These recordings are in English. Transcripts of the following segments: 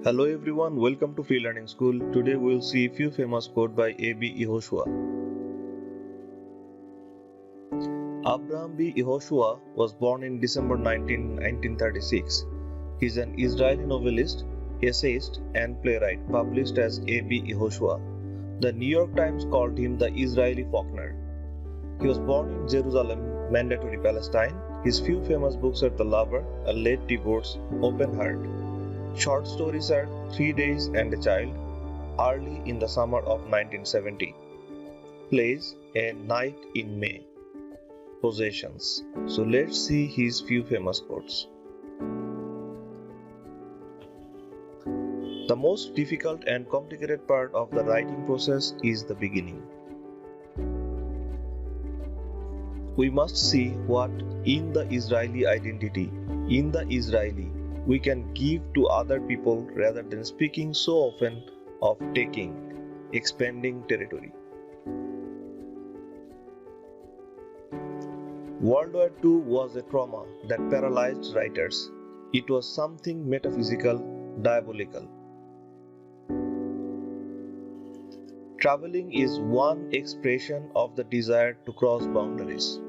Hello everyone, welcome to Free Learning School. Today we will see a few famous quotes by A.B. Yehoshua. Abraham B. Yehoshua was born in December 1936. He is an Israeli novelist, essayist, and playwright published as A.B. Yehoshua. The New York Times called him the Israeli Faulkner. He was born in Jerusalem, Mandatory Palestine. His few famous books are The Lover, A Late Divorce, Open Heart. Short stories are 3 Days and a Child, Early in the Summer of 1970. Plays, A Night in May. Possessions. So let's see his few famous quotes. The most difficult and complicated part of the writing process is the beginning. We must see what in the Israeli identity, in the Israeli, we can give to other people rather than speaking so often of taking, expanding territory. World War II was a trauma that paralyzed writers. It was something metaphysical, diabolical. Traveling is one expression of the desire to cross boundaries.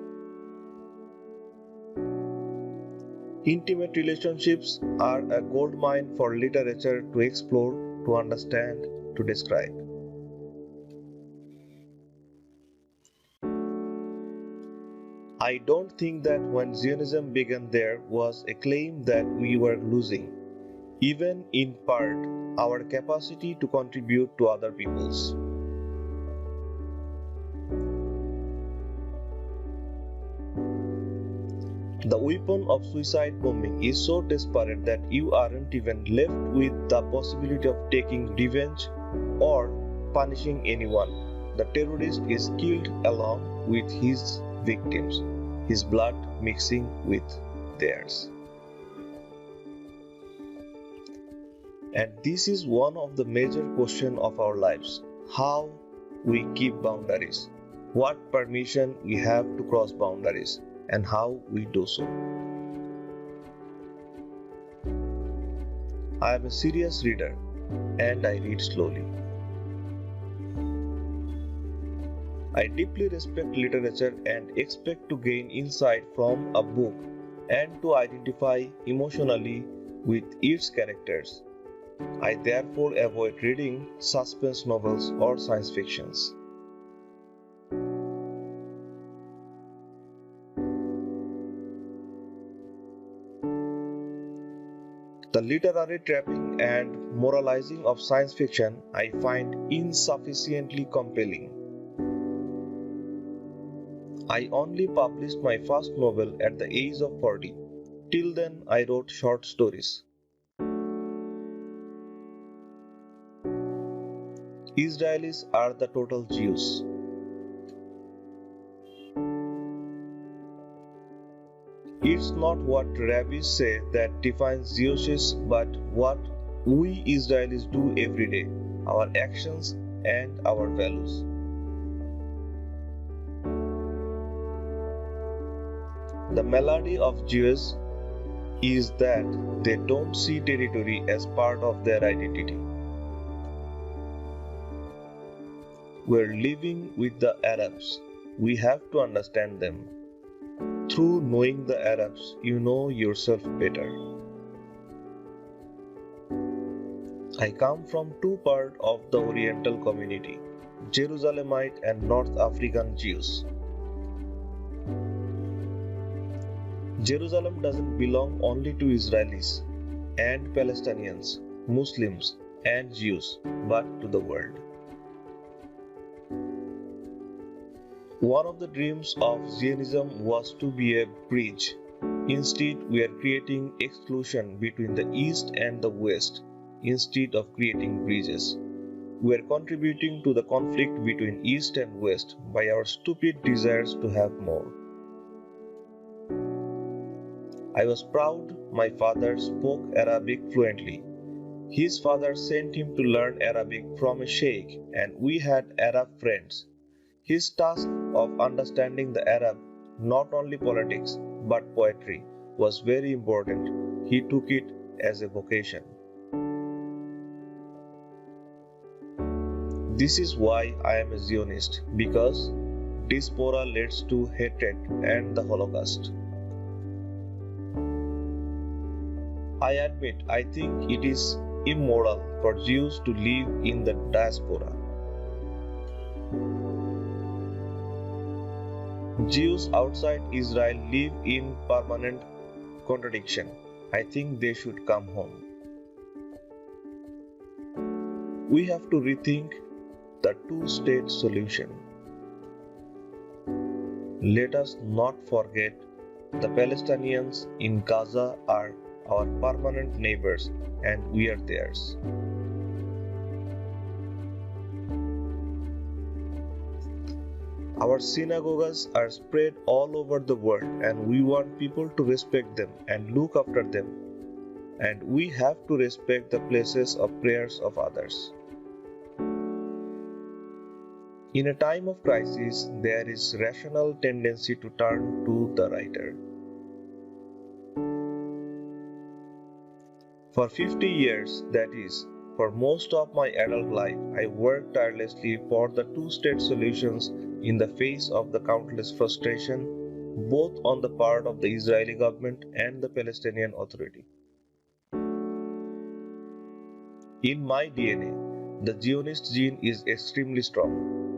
Intimate relationships are a goldmine for literature to explore, to understand, to describe. I don't think that when Zionism began there was a claim that we were losing, even in part, our capacity to contribute to other peoples. The weapon of suicide bombing is so desperate that you aren't even left with the possibility of taking revenge or punishing anyone. The terrorist is killed along with his victims, his blood mixing with theirs. And this is one of the major questions of our lives: how we keep boundaries, what permission we have to cross boundaries, and how we do so. I am a serious reader and I read slowly. I deeply respect literature and expect to gain insight from a book and to identify emotionally with its characters. I therefore avoid reading suspense novels or science fictions. The literary trapping and moralizing of science fiction I find insufficiently compelling. I only published my first novel at the age of 40. Till then, I wrote short stories. Israelis are the total Jews. It's not what rabbis say that defines Jewishness, but what we Israelis do every day, our actions and our values. The malady of Jews is that they don't see territory as part of their identity. We're living with the Arabs. We have to understand them. Through knowing the Arabs, you know yourself better. I come from two parts of the Oriental community, Jerusalemite and North African Jews. Jerusalem doesn't belong only to Israelis and Palestinians, Muslims and Jews, but to the world. One of the dreams of Zionism was to be a bridge. Instead, we are creating exclusion between the East and the West, instead of creating bridges. We are contributing to the conflict between East and West by our stupid desires to have more. I was proud my father spoke Arabic fluently. His father sent him to learn Arabic from a sheikh, and we had Arab friends. His task of understanding the Arab, not only politics, but poetry, was very important. He took it as a vocation. This is why I am a Zionist, because diaspora leads to hatred and the Holocaust. I admit I think it is immoral for Jews to live in the diaspora. Jews outside Israel live in permanent contradiction. I think they should come home. We have to rethink the two-state solution. Let us not forget the Palestinians in Gaza are our permanent neighbors and we are theirs. Our synagogues are spread all over the world and we want people to respect them and look after them. And we have to respect the places of prayers of others. In a time of crisis, there is rational tendency to turn to the writer. For 50 years, that is, for most of my adult life, I worked tirelessly for the two-state solutions in the face of the countless frustration, both on the part of the Israeli government and the Palestinian Authority. In my DNA, the Zionist gene is extremely strong.